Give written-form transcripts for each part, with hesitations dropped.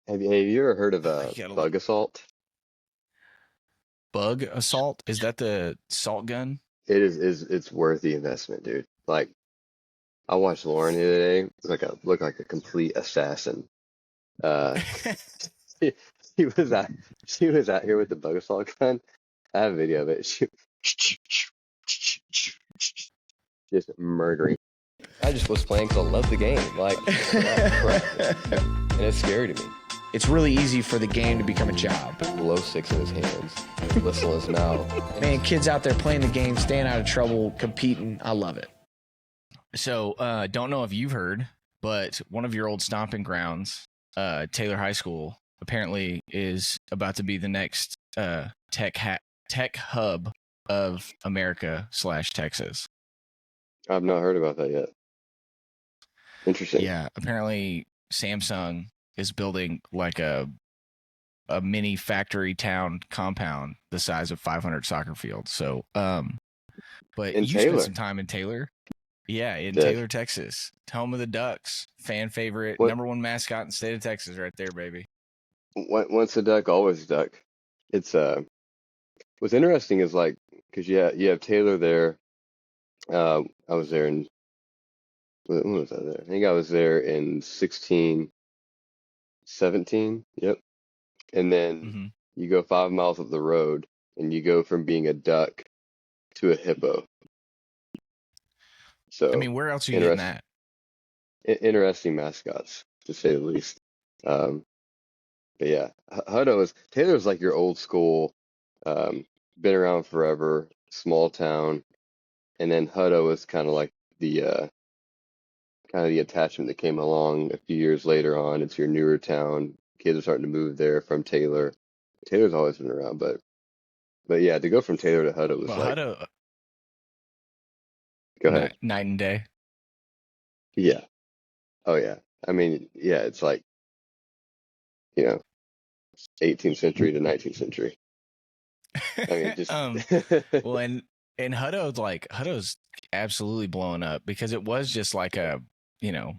Have you ever heard of You a gotta look. bug assault? Bug assault? Is that the salt gun? It's worth the investment, dude. Like I watched Lauren the other day. It's like a look like a complete assassin. Uh, she, she was out she was out here with the bug assault gun. I have a video of it. She just murdering. I just was playing because I love the game. Like, crap, crap, and it's scary to me. It's really easy for the game to become a job. Glow sticks in his hands, whistle in his mouth. Man, kids out there playing the game, staying out of trouble, competing. I love it. So, don't know if you've heard, but one of your old stomping grounds, Taylor High School, apparently is about to be the next tech hub of America slash Texas. I've not heard about that yet. Interesting. Yeah, apparently Samsung is building like a mini factory town compound the size of 500 soccer fields. So, but And you spent Taylor, some time in Taylor. Yeah, in Dev, Taylor, Texas, home of the Ducks, fan favorite, what number one mascot in the state of Texas, right there, baby. once a duck, always a duck. It's what's interesting is like because you have Taylor there. I was there in when was I there? I think I was there in 16, 17. Yep. And then Hmm. you go 5 miles up the road and you go from being a duck to a hippo. I So mean, where else are you getting interest, that? interesting mascots to say the least. Um, but yeah, Hutto is Taylor's like your old school, um, been around forever, small town, and then Hutto is kind of the attachment that came along a few years later on. It's your newer town. Kids are starting to move there from Taylor. Taylor's always been around, but yeah, to go from Taylor to Hutto was Well, like, Hutto, go ahead. night and day. Yeah. Oh yeah. I mean, yeah, it's like, you know, 18th century to 19th century. I mean, just um, well, and Hutto's absolutely blowing up because it was just like a you know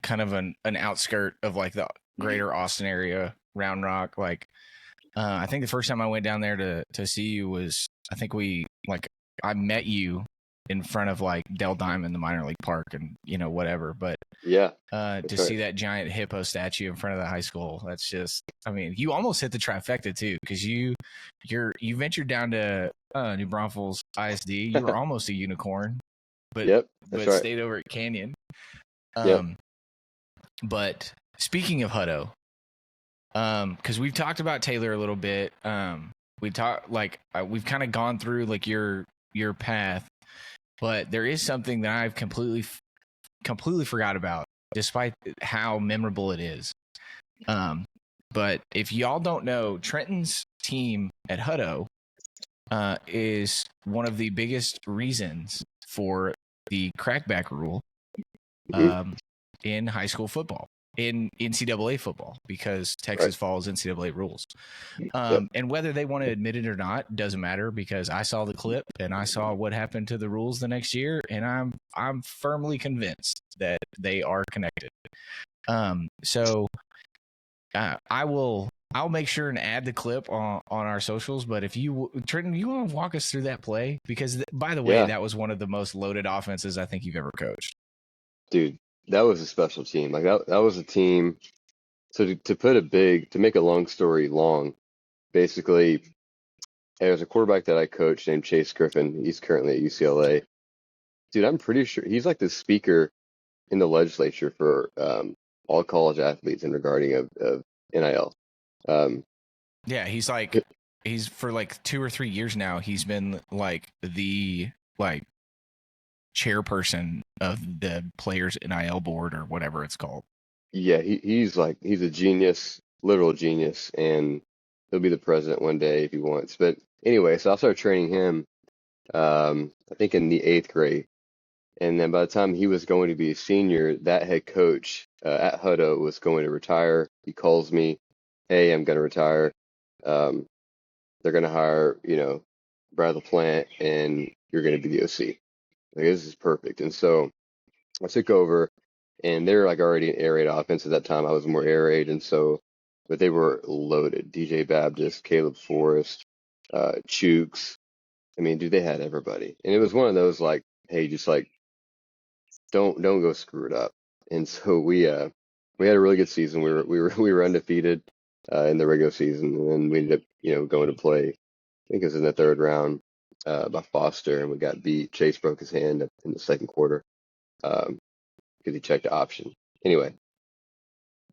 kind of an outskirt of like the greater Austin area, Round Rock. Like, I think the first time I went down there to see you was I think I met you in front of like Dell Diamond, the minor league park, and whatever. But yeah, to that's right. see that giant hippo statue in front of the high school, that's just I mean, you almost hit the trifecta too because you ventured down to New Braunfels ISD. You were almost a unicorn, but Yep, that's right. stayed over at Canyon. Yep. Um, but speaking of Hutto, because we've talked about Taylor a little bit. We talk like we've kind of gone through like your path, but there is something that I've completely forgot about, despite how memorable it is. Um, but if y'all don't know, Trenton's team at Hutto is one of the biggest reasons for the crackback rule Hmm. um, in high school football, in NCAA football, because Right. Texas follows NCAA rules. Yep. And whether they want to admit it or not doesn't matter because I saw the clip and I saw what happened to the rules the next year, and I'm firmly convinced that they are connected. So I'll make sure and add the clip on our socials. But if you Trenton, you want to walk us through that play because by the way, Yeah, that was one of the most loaded offenses I think you've ever coached. dude, that was a special team. Like that was a team. So to make a long story long, basically, there's a quarterback that I coached named Chase Griffin. He's currently at UCLA. Dude, I'm pretty sure he's like the speaker in the legislature for all college athletes in regarding of NIL. Um, Yeah, he's for like 2 or 3 years now. He's been like the like chairperson of the players NIL board or whatever it's called. yeah, he's a genius, literal genius, and he'll be the president one day if he wants. But anyway, so I started training him, I think in the eighth grade. And then by the time he was going to be a senior, that head coach at Hutto was going to retire. He calls me, "Hey, I'm going to retire. Um, they're going to hire, Brad LaPlante, and you're going to be the OC. Like, this is perfect." And so I took over, and they were like already an air raid offense at that time. I was more air raid, and so but they were loaded. DJ Baptist, Caleb Forrest, Chooks. I mean, dude, they had everybody, and it was one of those like, hey, just like don't go screw it up. And so we had a really good season. We were undefeated in the regular season, and then we ended up going to play. I think it was in the third round by Foster, and we got beat. Chase broke his hand in the second quarter because he checked the option. Anyway,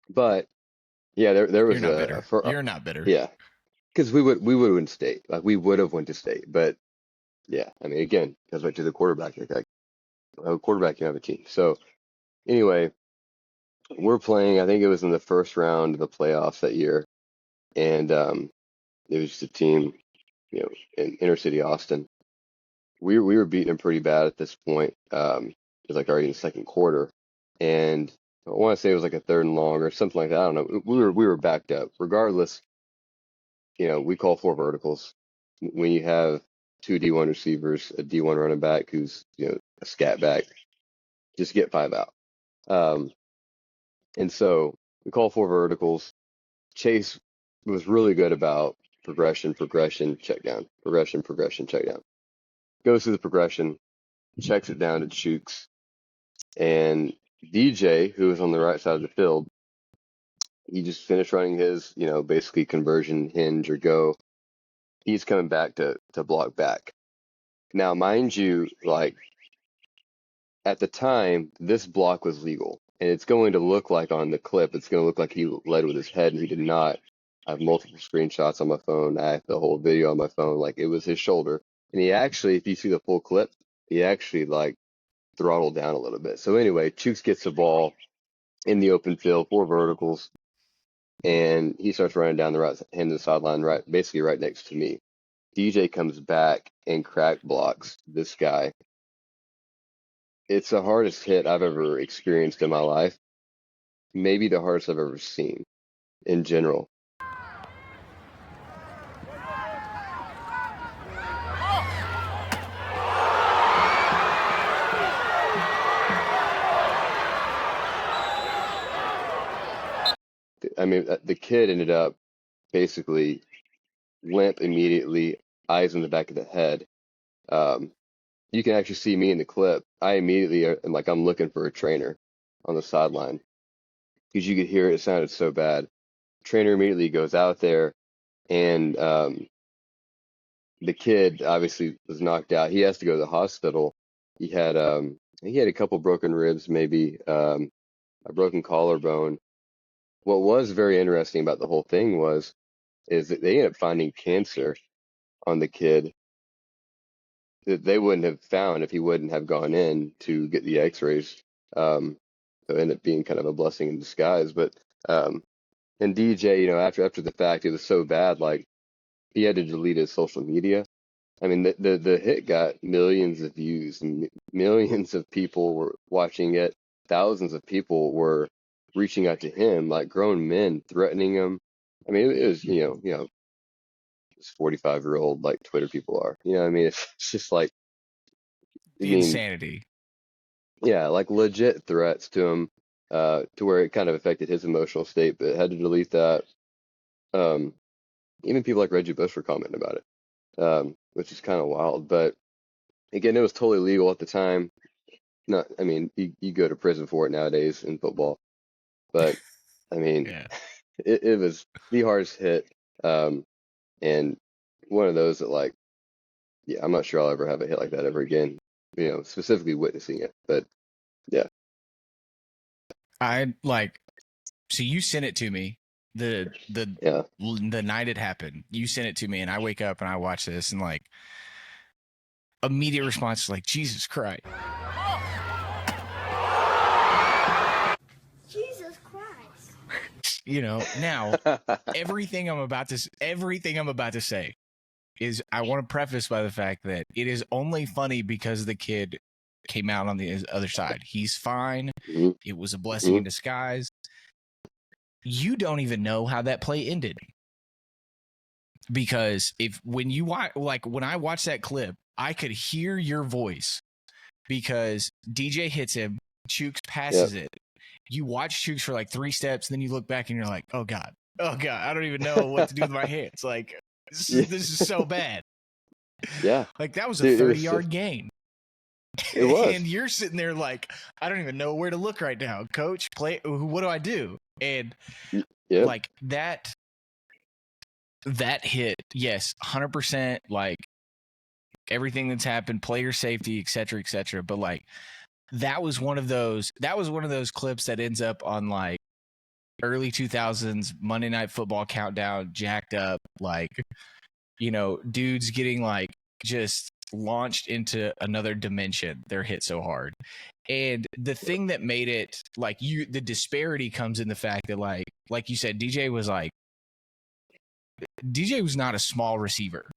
but yeah, there You're was not bitter. You're not bitter. yeah, because we would win state, like we would have went to state, but yeah, I mean, again, goes back to the quarterback. Like a quarterback, you have a team. So anyway, we're playing. I think it was in the first round of the playoffs that year, and it was just a team, in inner city Austin. We were beating them pretty bad at this point. It was like already in the second quarter, and I want to say it was like a third and long or something like that. I don't know. We were backed up. Regardless, we call four verticals. When you have two D1 receivers, a D1 running back who's a scat back, just get five out. And so we call four verticals. Chase was really good about progression, check down, progression, check down. Goes through the progression, checks it down to Chooks, and DJ, who was on the right side of the field, he just finished running his, basically conversion hinge or go. He's coming back to block back. Now, mind you, like at the time, this block was legal, and it's going to look like on the clip, it's going to look like he led with his head, and he did not. I have multiple screenshots on my phone. I have the whole video on my phone. Like it was his shoulder, and he actually, if you see the full clip, he actually like throttled down a little bit. So anyway, Chooks gets the ball in the open field, four verticals, and he starts running down the right hand of the sideline, right, basically right next to me. DJ comes back and crack blocks this guy. It's the hardest hit I've ever experienced in my life. Maybe the hardest I've ever seen in general. I mean, the kid ended up basically limp immediately, eyes in the back of the head. Um, you can actually see me in the clip. I immediately am like, I'm looking for a trainer on the sideline because you could hear it. It sounded so bad. Trainer immediately goes out there, and the kid obviously was knocked out. He has to go to the hospital. He had a couple broken ribs, maybe a broken collarbone. What was very interesting about the whole thing is that they ended up finding cancer on the kid that they wouldn't have found if he wouldn't have gone in to get the X-rays. So it ended up being kind of a blessing in disguise. But and DJ, after the fact, it was so bad, like he had to delete his social media. I mean, the hit got millions of views, and millions of people were watching it. Thousands of people were reaching out to him, like grown men threatening him. I mean, it was, as 45-year-old like Twitter people are. You know what I mean? It's just like, I The mean, insanity. yeah, like legit threats to him, to where it kind of affected his emotional state, but had to delete that. Um, Even people like Reggie Bush were commenting about it, which is kind of wild. But again, it was totally legal at the time. Not, I mean, you go to prison for it nowadays in football, but I mean, Yeah. it was the hardest hit, and one of those that like, yeah, I'm not sure I'll ever have a hit like that ever again. Specifically witnessing it, but yeah, I like so you sent it to me yeah, the night it happened. You sent it to me and I wake up and I watch this and like immediate response is like Jesus Christ. Jesus Christ. Now everything I'm about to say is I want to preface by the fact that it is only funny because the kid came out on the other side. He's fine. hmm It was a blessing hmm in disguise. You don't even know how that play ended because when you watch, like when I watched that clip, I could hear your voice because DJ hits him, Chooks yeah, passes it. You watch Chooks for like 3 steps, then you look back and you're like, oh God, oh God, I don't even know what to do with my hands. Like, Yeah. this is so bad. Yeah. Like, that was a Dude, 30-yard gain. it was. And you're sitting there like, I don't even know where to look right now. Coach, what do I do? And Yep. like that hit, yes, 100%, like everything that's happened, player safety, et cetera, but like that was one of those clips that ends up on like early 2000s Monday Night Football countdown, jacked up, like, dudes getting like just launched into another dimension. They're hit so hard. And the thing that made it like the disparity comes in the fact that like you said, DJ was not a small receiver.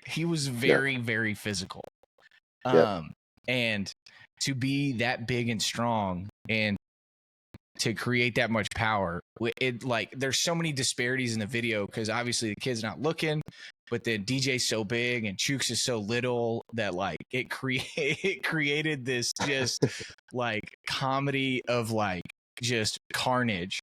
He was No. very, very physical. Yep. And to be that big and strong and to create that much power, it like there's so many disparities in the video because obviously the kid's not looking, but then DJ's so big and Chooks is so little that like it created this just like comedy of like just carnage.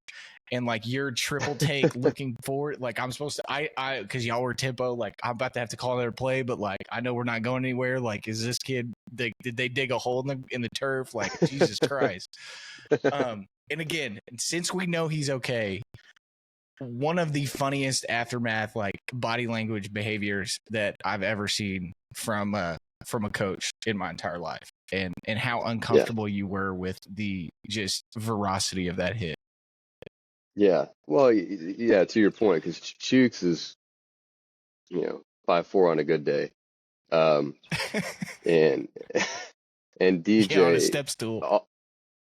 And like your triple take looking forward, like I'm supposed to, I, because y'all were tempo, like I'm about to have to call another play, but like I know we're not going anywhere. Like, is this kid? Did they dig a hole in the turf? Like, Jesus Christ. And again, since we know he's okay, one of the funniest aftermath like body language behaviors that I've ever seen from a coach in my entire life, and how uncomfortable you were with the just veracity of that hit. Yeah. Well, yeah, to your point, because Chooks is, 5'4" on a good day. Um, and and Yeah, on a DJ, step stool.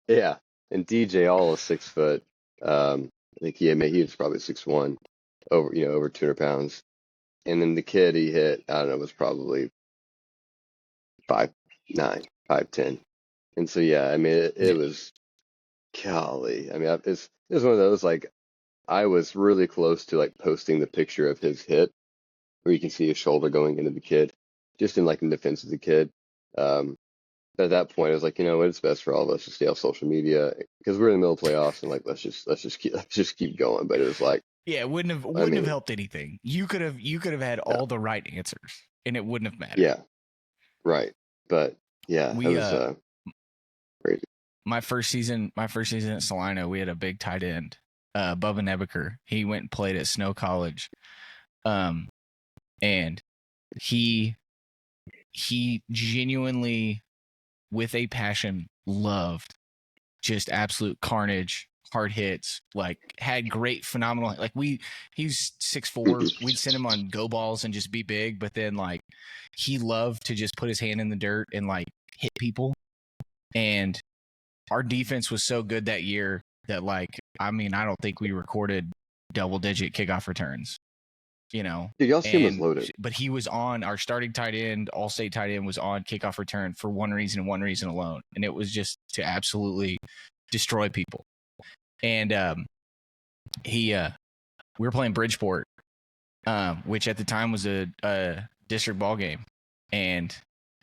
yeah, and DJ all is 6 foot. I think he was probably 6'1", over 200 pounds. And then the kid he hit, I don't know, was probably 5'9", 5'10". And so yeah, I mean it was golly. I mean it was one of those like I was really close to like posting the picture of his hit where you can see his shoulder going into the kid, just in defense of the kid. Um, but at that point, I was like, you know what, it's best for all of us to stay off social media because we're in the middle of playoffs and like let's just keep going. But it was like, Yeah, it wouldn't I have mean, helped anything. You could have had no, all the right answers, and it wouldn't have mattered. yeah, right. But yeah, it We was crazy. my first season at Salina, we had a big tight end, Bubba Nebeker. He went and played at Snow College, and he genuinely, with a passion, loved just absolute carnage, hard hits, like had great phenomenal, like he's 6'4". We'd send him on go balls and just be big, but then like he loved to just put his hand in the dirt and like hit people. And our defense was so good that year that like, I mean, I don't think we recorded double digit kickoff returns, Dude, y'all's team was and loaded. but he was on our starting tight end, all state tight end was on kickoff return for one reason and one reason alone. And it was just to absolutely destroy people. And we were playing Bridgeport, which at the time was a district ball game, and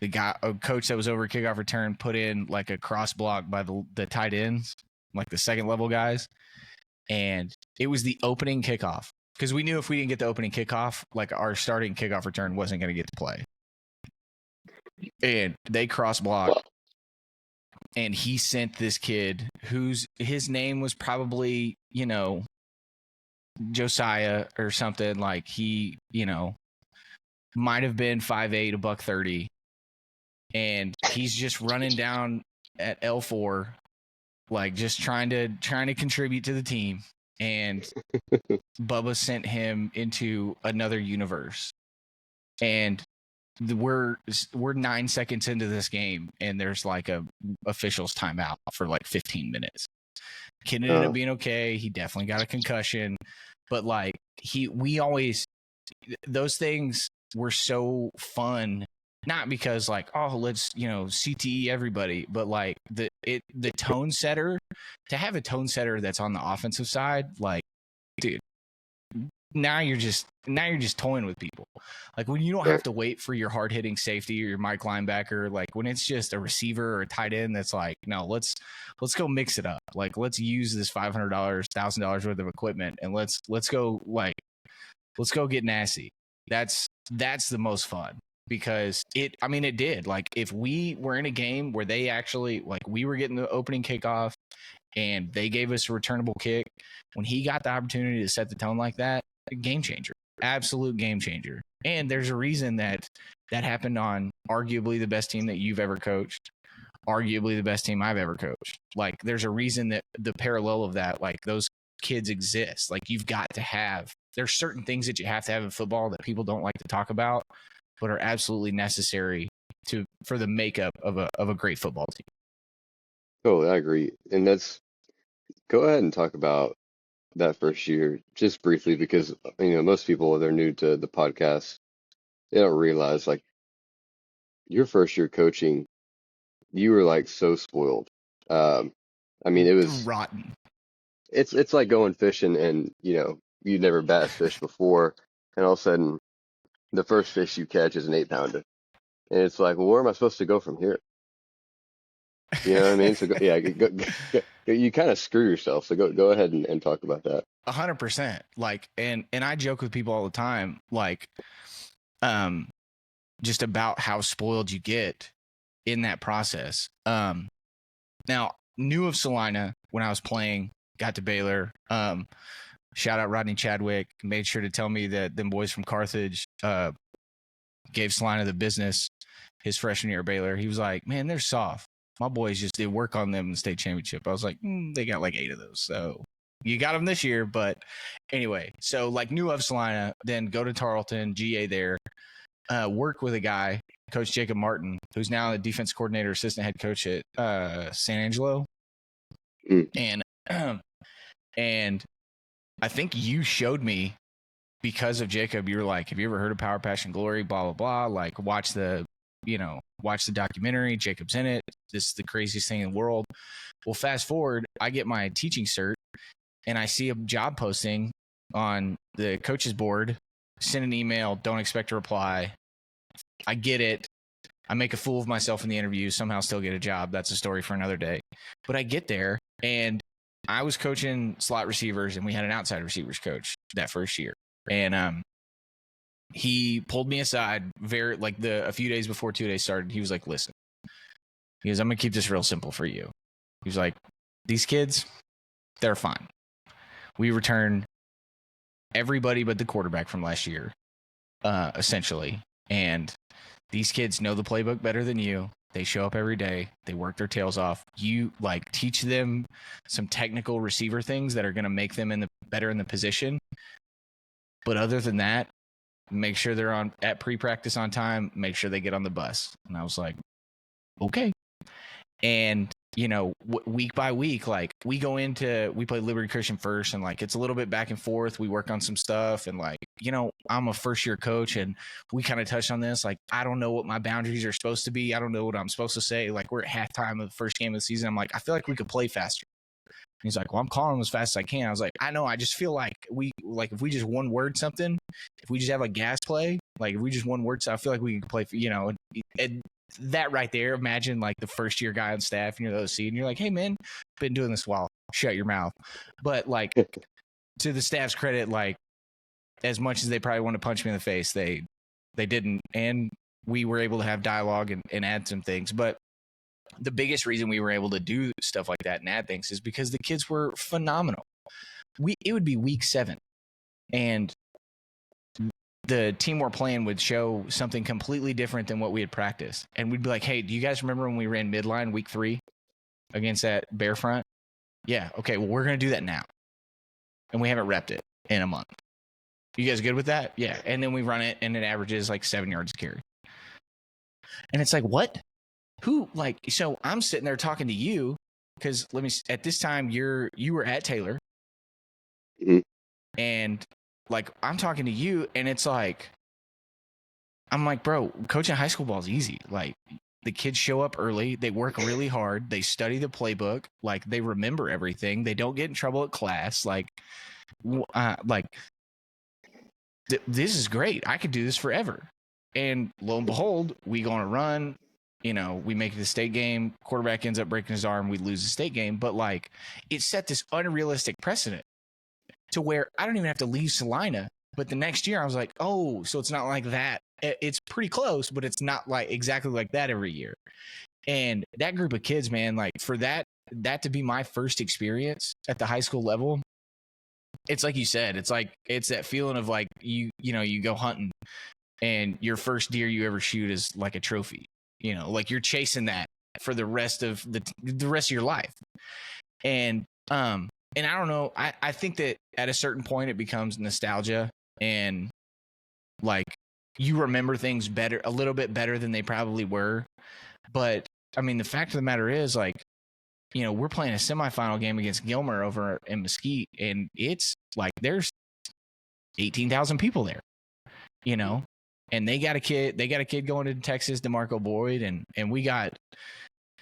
a coach that was over kickoff return put in like a cross block by the tight ends, like the second level guys, and it was the opening kickoff because we knew if we didn't get the opening kickoff, like our starting kickoff return wasn't going to get to play, and they cross blocked. And he sent this kid his name was probably, Josiah or something, like he, might have been 5'8", $130, and he's just running down at L4, like just trying to contribute to the team. And Bubba sent him into another universe. And we're 9 seconds into this game, and there's like a official's timeout for like 15 minutes. Kid ended up being okay. He definitely got a concussion, but like those things were so fun, not because like, oh, let's CTE everybody, but like the tone setter, to have a tone setter that's on the offensive side, like, dude, now you're just toying with people. Like when you don't Sure. have to wait for your hard hitting safety or your Mike linebacker, like when it's just a receiver or a tight end that's like, no, let's go mix it up. Like let's use this $500, $1,000 worth of equipment and let's go get nasty. That's the most fun because it did. Like if we were in a game where they actually like we were getting the opening kickoff and they gave us a returnable kick, when he got the opportunity to set the tone like that, game changer, absolute game changer. And there's a reason that happened on arguably the best team that you've ever coached, arguably the best team I've ever coached. Like there's a reason that the parallel of that, like those kids exist. Like you've got to have, there's certain things that you have to have in football that people don't like to talk about, but are absolutely necessary for the makeup of a great football team. Oh, I agree. And go ahead and talk about that first year just briefly because most people, they're new to the podcast, they don't realize like your first year coaching, you were like so spoiled. Um, it was Rotten. it's like going fishing and you'd never bass fished before, and all of a sudden the first fish you catch is an 8 pounder, and it's like, well, where am I supposed to go from here? You know what I mean? So you kind of screw yourself. So go ahead and talk about that. 100%. Like, and I joke with people all the time, like, just about how spoiled you get in that process. Now knew of Salina when I was playing, got to Baylor. Shout out Rodney Chadwick, made sure to tell me that them boys from Carthage, gave Salina the business his freshman year at Baylor. He was like, man, they're soft. My boys just did work on them in the state championship. I was like, they got like 8 of those. So you got them this year. But anyway, so like knew of Salina, then go to Tarleton, GA there, work with a guy, Coach Jacob Martin, who's now the defense coordinator, assistant head coach at San Angelo. Mm. And I think you showed me, because of Jacob, you were like, have you ever heard of Power, Passion, Glory, blah, blah, blah. Like watch the documentary. Jacob's in it. This is the craziest thing in the world. Well, fast forward, I get my teaching cert and I see a job posting on the coaches board, send an email, don't expect a reply. I get it. I make a fool of myself in the interview, somehow still get a job. That's a story for another day. But I get there and I was coaching slot receivers and we had an outside receivers coach that first year. And he pulled me aside a few days before 2 days started. He was like, listen, he goes, I'm going to keep this real simple for you. He was like, these kids, they're fine. We return everybody but the quarterback from last year, essentially. And these kids know the playbook better than you. They show up every day. They work their tails off. You like teach them some technical receiver things that are going to make them better in the position. But other than that, make sure they're at pre-practice on time, make sure they get on the bus. And I was like, okay. And, week by week, like we play Liberty Christian first and like, it's a little bit back and forth. We work on some stuff and like, I'm a first year coach and we kind of touched on this. Like, I don't know what my boundaries are supposed to be. I don't know what I'm supposed to say. Like we're at halftime of the first game of the season. I'm like, I feel like we could play faster. He's like, well, I'm calling them as fast as I can. I was like, I know. I just feel like if we just one word something, if we just have a gas play, like if we just one word, so I feel like we can play, and that right there. Imagine like the first year guy on staff and you're the OC and you're like, hey man, been doing this a while. Shut your mouth. But like to the staff's credit, like as much as they probably want to punch me in the face, they didn't. And we were able to have dialogue and add some things. But the biggest reason we were able to do stuff like that and add things is because the kids were phenomenal. It would be week 7 and the team we're playing would show something completely different than what we had practiced. And we'd be like, hey, do you guys remember when we ran midline week 3 against that bear front? Yeah. Okay. Well, we're going to do that now. And we haven't repped it in a month. You guys good with that? Yeah. And then we run it and it averages like 7 yards a carry. And it's like, what? So I'm sitting there talking to you because at this time you were at Taylor. Mm-hmm. And like, I'm talking to you and it's like, I'm like, bro, coaching high school ball is easy. Like the kids show up early. They work really hard. They study the playbook. Like they remember everything. They don't get in trouble at class. this is great. I could do this forever. And lo and behold, we go on a run. We make it to the state game. Quarterback ends up breaking his arm. We lose the state game. But like, it set this unrealistic precedent to where I don't even have to leave Salina. But the next year, I was like, oh, so it's not like that. It's pretty close, but it's not like exactly like that every year. And that group of kids, man, like for that to be my first experience at the high school level, it's like you said, it's that feeling of like you go hunting and your first deer you ever shoot is like a trophy. Like you're chasing that for the rest of the rest of your life. And I don't know, I think that at a certain point it becomes nostalgia, and like you remember things better, a little bit better than they probably were. But I mean, the fact of the matter is, like, we're playing a semifinal game against Gilmer over in Mesquite, and it's like there's 18,000 people there, and they got a kid going to Texas, DeMarco Boyd, and we got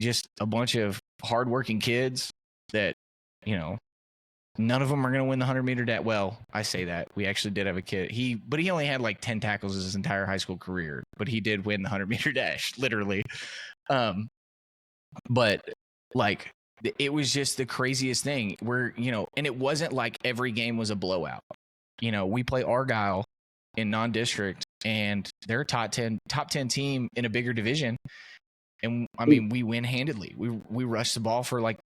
just a bunch of hardworking kids that, none of them are going to win the 100-meter dash. Well, I say that. We actually did have a kid. But he only had like 10 tackles his entire high school career, but he did win the 100-meter dash, literally. But like, it was just the craziest thing where, and it wasn't like every game was a blowout. We play Argyle in non-district, and they're a top 10 team in a bigger division. And I mean, we win handedly. We rushed the ball for like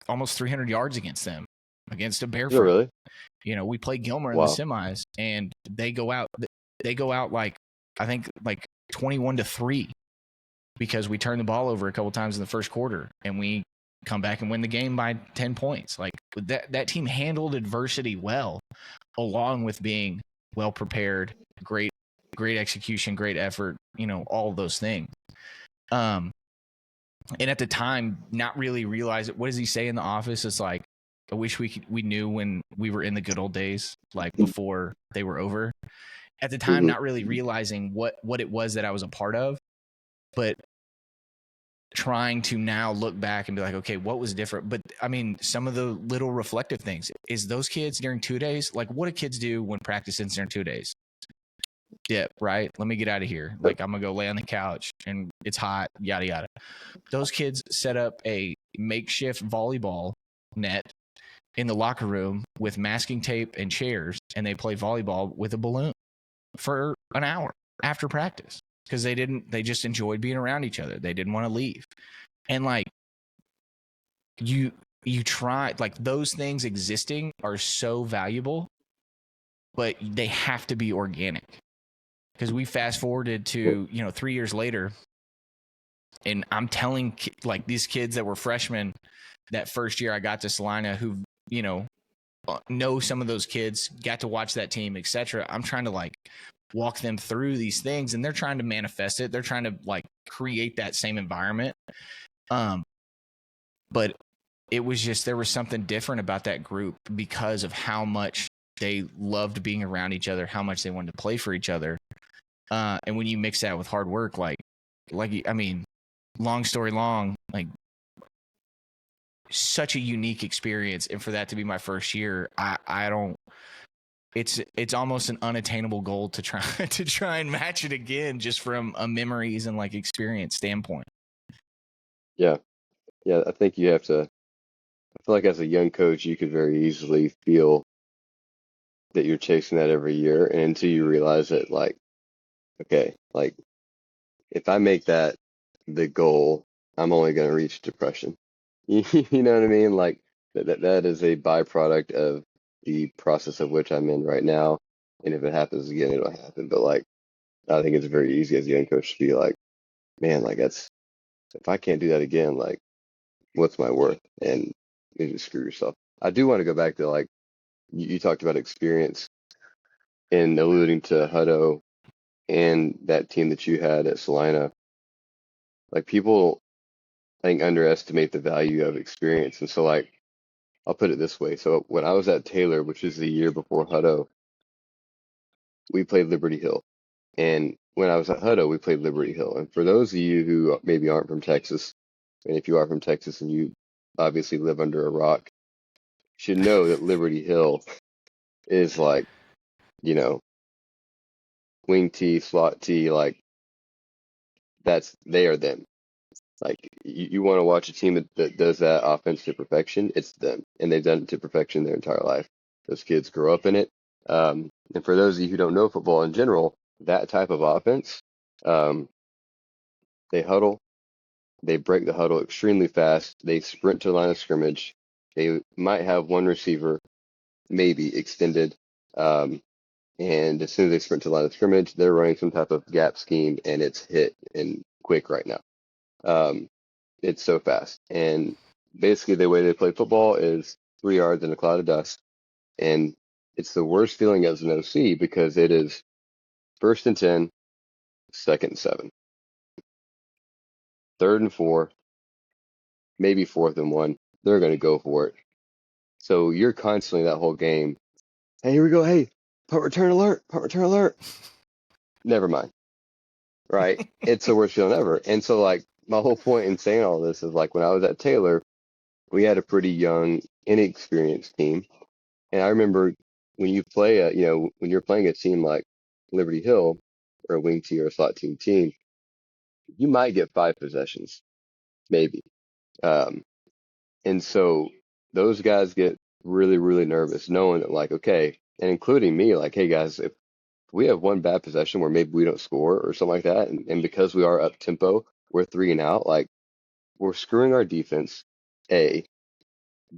almost 300 yards against them, against a Bear front. Really? We play Gilmer in the semis, and they go out like, I think like 21-3, because we turned the ball over a couple times in the first quarter, and we come back and win the game by 10 points. Like that team handled adversity well, along with being well prepared, great execution, great effort, all of those things. And at the time, not really realize it. What does he say in The Office? It's like, I wish we knew when we were in the good old days, like before they were over. At the time, not really realizing what it was that I was a part of, but trying to now look back and be like, okay, what was different? But I mean, some of the little reflective things is those kids during 2 days, like what do kids do when practice ends during 2 days? Dip, right? Let me get out of here. Like, I'm gonna go lay on the couch and it's hot, yada yada. Those kids set up a makeshift volleyball net in the locker room with masking tape and chairs, and they play volleyball with a balloon for an hour after practice, because they just enjoyed being around each other. They didn't want to leave. And like, you try, like, those things existing are so valuable, but they have to be organic. Because we fast forwarded to 3 years later, and I'm telling like these kids that were freshmen that first year I got to Salina, who know some of those kids, got to watch that team, etc. I'm trying to like walk them through these things, and they're trying to manifest it. They're trying to like create that same environment. But it was just, there was something different about that group because of how much they loved being around each other, how much they wanted to play for each other. And when you mix that with hard work, like, I mean, long story long, like, such a unique experience. And for that to be my first year, I don't, it's almost an unattainable goal to try and match it again, just from a memories and like experience standpoint. Yeah. I think you have to, I feel like as a young coach, you could very easily feel that you're chasing that every year. And until you realize that, like, okay, like, if I make that the goal, I'm only going to reach depression. You know what I mean? Like, that is a byproduct of the process of which I'm in right now. And if it happens again, it'll happen. But like, I think it's very easy as a young coach to be like, man, like, if I can't do that again, like, what's my worth? And you just screw yourself. I do want to go back to, like, you talked about experience in alluding to Hutto and that team that you had at Salina. Like, people, I think, underestimate the value of experience. And so, like, I'll put it this way. So when I was at Taylor, which is the year before Hutto, we played Liberty Hill. And when I was at Hutto, we played Liberty Hill. And for those of you who maybe aren't from Texas, and if you are from Texas and you obviously live under a rock, you should know that Liberty Hill is like, you know, wing T, slot T, like they are them. Like you want to watch a team that does that offense to perfection, it's them, and they've done it to perfection their entire life. Those kids grow up in it. And for those of you who don't know football in general, that type of offense, um, they huddle, they break the huddle extremely fast, they sprint to the line of scrimmage, they might have one receiver, maybe extended, um, and as soon as they sprint to the line of scrimmage, they're running some type of gap scheme, and it's hit and quick right now. Um, it's so fast. And basically, the way they play football is 3 yards in a cloud of dust. And it's the worst feeling as an OC because it is 1st and 10, 2nd and 7, 3rd and 4, maybe 4th and 1. They're going to go for it. So you're constantly that whole game. Hey, here we go. Hey, punt return alert, punt return alert. Never mind. Right? It's the worst feeling ever. And so, like, my whole point in saying all this is like when I was at Taylor, we had a pretty young, inexperienced team. And I remember when you play when you're playing a team like Liberty Hill or a wing T or a slot team, you might get 5 possessions, maybe. Um, and so those guys get really, really nervous knowing that like, okay, and including me, like, hey guys, if we have one bad possession where maybe we don't score or something like that, and because we are up tempo, we're 3 and out, like we're screwing our defense, A.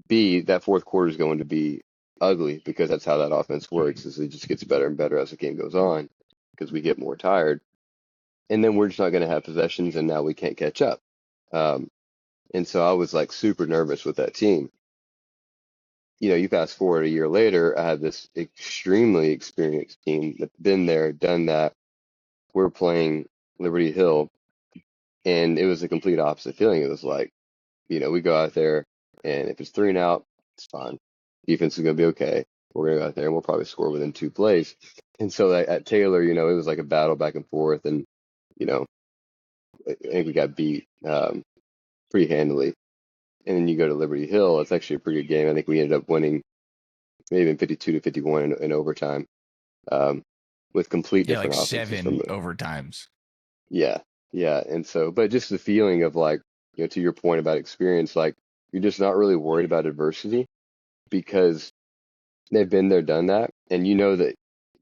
B, that fourth quarter is going to be ugly because that's how that offense works. Is it just gets better and better as the game goes on because we get more tired, and then we're just not going to have possessions, and now we can't catch up. Um, and so I was like super nervous with that team. You fast forward a year later, I have this extremely experienced team that's been there, done that. We're playing Liberty Hill, and it was a complete opposite feeling. It was like, we go out there, and if it's 3 and out, it's fine. Defense is going to be okay. We're going to go out there, and we'll probably score within 2 plays. And so at Taylor, it was like a battle back and forth, and you know, I think we got beat pretty handily. And then you go to Liberty Hill, it's actually a pretty good game. I think we ended up winning maybe in 52-51 in overtime, um, with complete Yeah, like different offenses from 7 overtimes. yeah, yeah. And so, but just the feeling of like, to your point about experience, like you're just not really worried about adversity because they've been there, done that, and you know that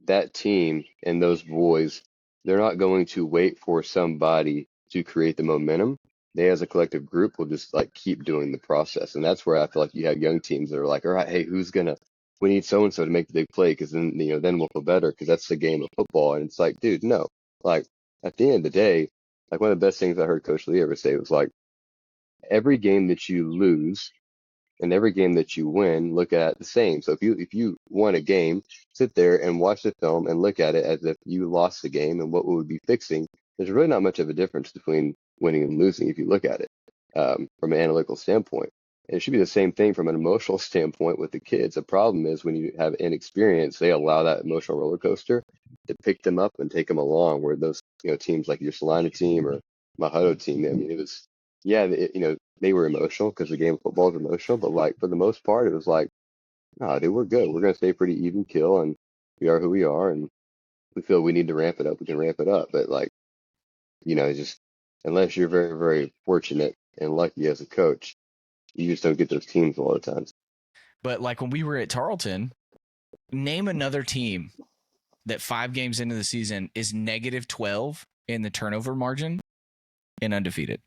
that team and those boys, they're not going to wait for somebody to create the momentum. They, as a collective group, will just like keep doing the process, and that's where I feel like you have young teams that are like, all right, hey, we need so and so to make the big play because then we'll feel better because that's the game of football. And it's like, dude, no, like at the end of the day, like one of the best things I heard Coach Lee ever say was like, every game that you lose and every game that you win, look at it the same. So if you won a game, sit there and watch the film and look at it as if you lost the game and what we would be fixing. There's really not much of a difference between winning and losing if you look at it from an analytical standpoint. And it should be the same thing from an emotional standpoint with the kids. The problem is when you have inexperience, they allow that emotional roller coaster to pick them up and take them along. Where those teams like your Salina team or my Hutto team, I mean, it was yeah, they were emotional because the game of football is emotional, but like for the most part, it was like, nah, dude, we're good. We're gonna stay pretty even kill, and we are who we are, and we feel we need to ramp it up. We can ramp it up, but like, just unless you're very, very fortunate and lucky as a coach, you just don't get those teams a lot of times. But like when we were at Tarleton, name another team that 5 games into the season is -12 in the turnover margin and undefeated.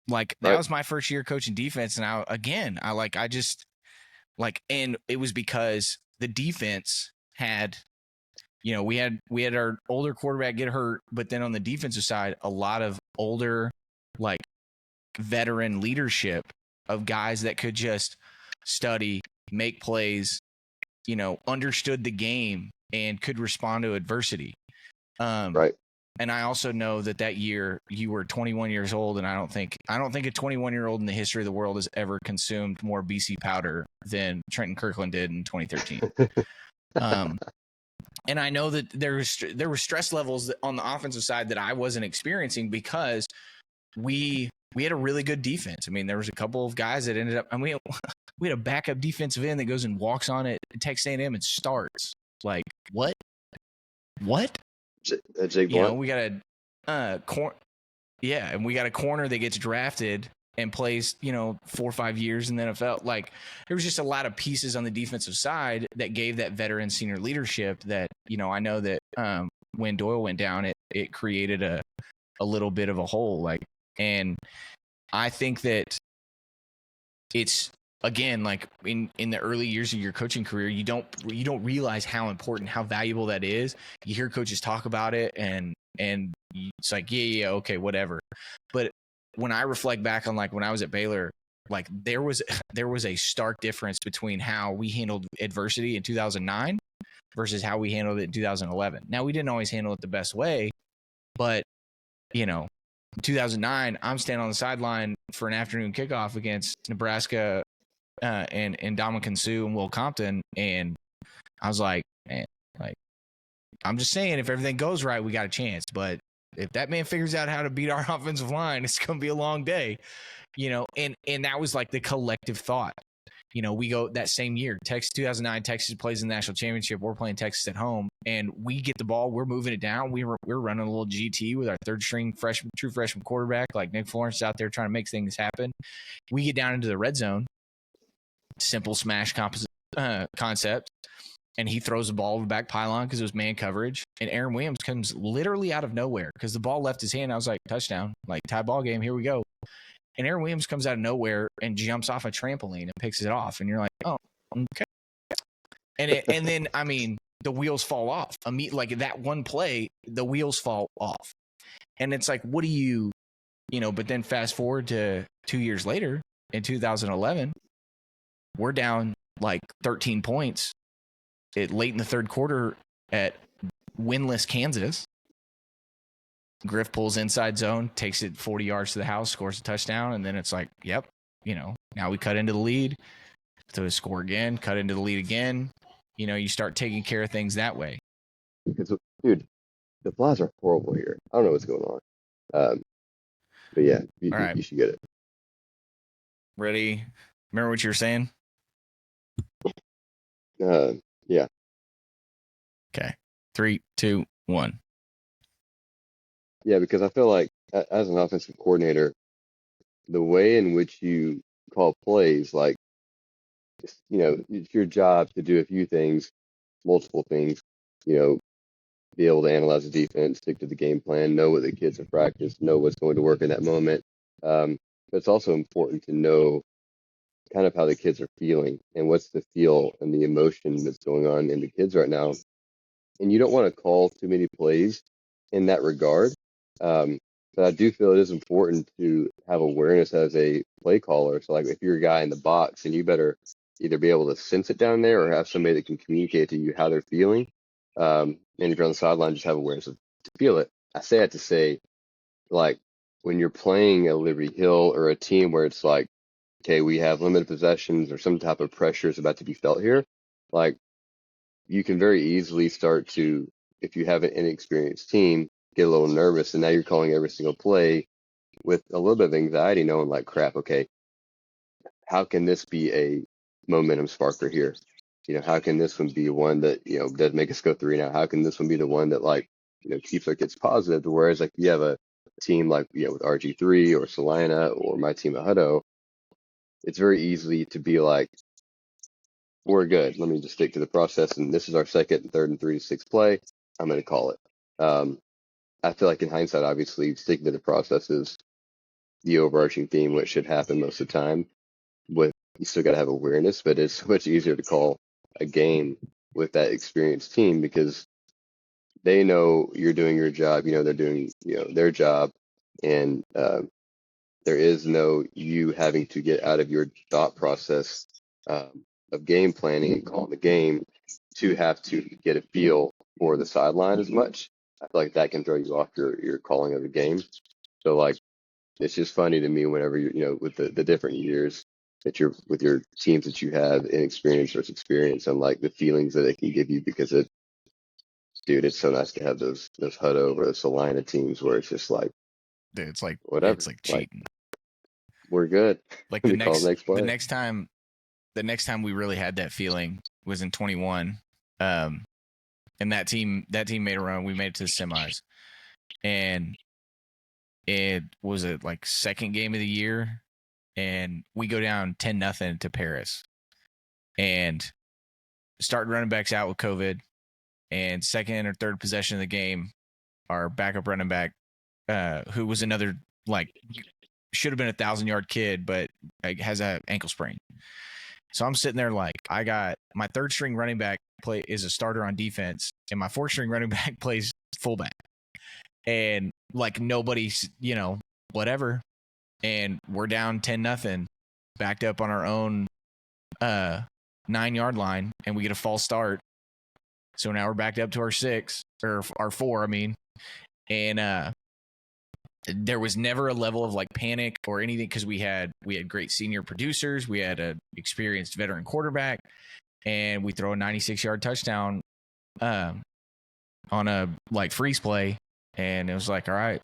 Like that Right, was my first year coaching defense, and and it was because the defense had, we had our older quarterback get hurt, but then on the defensive side, a lot of older, like veteran leadership of guys that could just study, make plays, understood the game and could respond to adversity. right. And I also know that year you were 21 years old, and I don't think a 21-year-old in the history of the world has ever consumed more BC powder than Trenton Kirkland did in 2013. And I know that there were stress levels on the offensive side that I wasn't experiencing because we had a really good defense. I mean, there was a couple of guys that ended up, and we had a backup defensive end that goes and walks on at Texas A&M and starts. Like, what? what? Jake You know, Blunt. we got a yeah, and we got a corner that gets drafted and plays, 4 or 5 years in the NFL. Like, there was just a lot of pieces on the defensive side that gave that veteran senior leadership that, I know that when Doyle went down, it created a little bit of a hole. Like, and I think that it's, again, like in the early years of your coaching career, you don't realize how important, how valuable that is. You hear coaches talk about it, and it's like, yeah, okay, whatever. But when I reflect back on, like, when I was at Baylor, like, there was a stark difference between how we handled adversity in 2009 versus how we handled it in 2011. Now, we didn't always handle it the best way, but in 2009, I'm standing on the sideline for an afternoon kickoff against Nebraska, and Dominican Sue and Will Compton, and I was like, man, like, I'm just saying, if everything goes right, we got a chance. But if that man figures out how to beat our offensive line, it's gonna be a long day, And that was like the collective thought. We go that same year, Texas 2009, Texas plays in the national championship. We're playing Texas at home, and we get the ball. We're moving it down. We're running a little GT with our third string true freshman quarterback, like Nick Florence, out there trying to make things happen. We get down into the red zone, simple smash concept, and he throws the ball over the back pylon because it was man coverage. And Aaron Williams comes literally out of nowhere because the ball left his hand. I was like, touchdown, like, tie ball game. Here we go. And Aaron Williams comes out of nowhere and jumps off a trampoline and picks it off. And you're like, oh, okay. And then, I mean, the wheels fall off. Like, that one play, the wheels fall off. And it's like, what do you, but then fast forward to 2 years later in 2011, we're down like 13 points late in the third quarter at winless Kansas. Griff pulls inside zone, takes it 40 yards to the house, scores a touchdown, and then it's like, yep, now we cut into the lead, to score again, cut into the lead again. You start taking care of things that way. Because, dude, the flies are horrible here. I don't know what's going on. But yeah, All right. you should get it. Ready? Remember what you were saying? Yeah. Okay. 3, 2, 1. Yeah, because I feel like as an offensive coordinator, the way in which you call plays, like, it's your job to do a few things, multiple things, be able to analyze the defense, stick to the game plan, know what the kids have practiced, know what's going to work in that moment. But it's also important to know kind of how the kids are feeling and what's the feel and the emotion that's going on in the kids right now. And you don't want to call too many plays in that regard. But I do feel it is important to have awareness as a play caller. So, like, if you're a guy in the box, and you better either be able to sense it down there or have somebody that can communicate to you how they're feeling. And if you're on the sideline, just have awareness to feel it. I say that to say, like, when you're playing a Liberty Hill or a team where it's like, okay, we have limited possessions or some type of pressure is about to be felt here, like, you can very easily start to, if you have an inexperienced team, get a little nervous, and now you're calling every single play with a little bit of anxiety, knowing, like, crap, okay, how can this be a momentum sparker here? How can this one be one that, does make us go 3 now? How can this one be the one that, like, keeps our kids positive? Whereas, like, you have a team like, with RG3 or Salina or my team at Hutto, it's very easy to be like, we're good. Let me just stick to the process. And this is our second, third, and 3 to 6 play. I'm going to call it. I feel like in hindsight, obviously, sticking to the process is the overarching theme, what should happen most of the time. You still got to have awareness, but it's much easier to call a game with that experienced team because they know you're doing your job. They're doing their job, and there is no you having to get out of your thought process of game planning and calling the game to have to get a feel for the sideline as much. I feel like that can throw you off your calling of the game. So, like, it's just funny to me whenever with the different years that you're with your teams that you have inexperienced versus experience, and like the feelings that it can give you because dude, it's so nice to have those Hutto or the Salina teams where it's just like, Dude, it's like whatever, like, cheating. we're good. Like, We call the next play. the next time we really had that feeling was in 21. and that team made a run. We made it to the semis, and it was a like second game of the year, and we go down 10-0 to Paris, and starting running backs out with COVID, and second or third possession of the game, our backup running back, who was another like should have been 1,000-yard kid, but has a ankle sprain. So I'm sitting there like, I got my third string running back play is a starter on defense, and my fourth string running back plays fullback, and like nobody's whatever, and we're down 10-0, backed up on our own 9-yard line, and we get a false start. So now we're backed up to our 6 or our 4, I mean, and there was never a level of like panic or anything because we had great senior producers, we had an experienced veteran quarterback, and we throw a 96-yard touchdown on a like freeze play, and it was like, all right,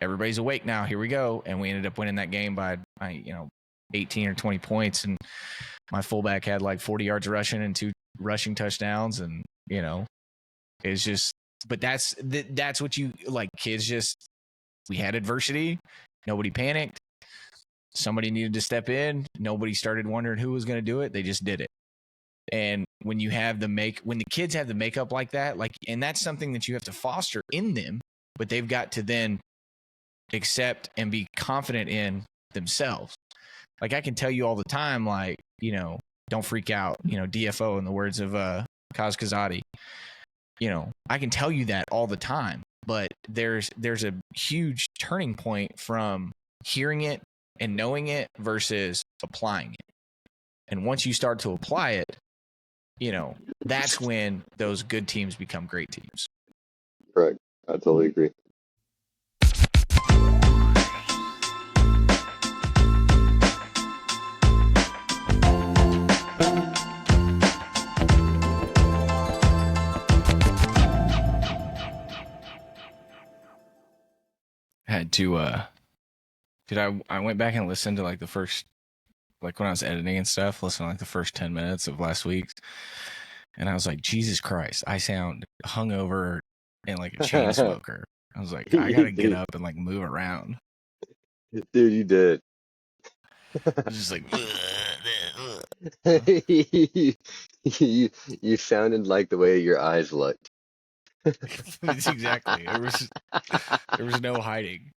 everybody's awake now, here we go, and we ended up winning that game by 18 or 20 points, and my fullback had like 40 yards rushing and 2 rushing touchdowns, and it's just, but that's what you like, kids just, we had adversity, nobody panicked, somebody needed to step in, nobody started wondering who was going to do it, they just did it. And when the kids have the makeup like that, like, and that's something that you have to foster in them, but they've got to then accept and be confident in themselves. Like, I can tell you all the time, like, don't freak out, DFO in the words of Kaz Kazadi. I can tell you that all the time, but there's a huge turning point from hearing it and knowing it versus applying it. And once you start to apply it, that's when those good teams become great teams. Correct. I totally agree. Had to I went back and listened to like the first, like when I was editing and stuff, listened to like the first 10 minutes of last week's, and I was like, Jesus Christ, I sound hungover and like a chain smoker. I was like, I gotta get up and like move around. Dude, you did. I was just like you sounded like the way your eyes looked. Exactly. There was no hiding.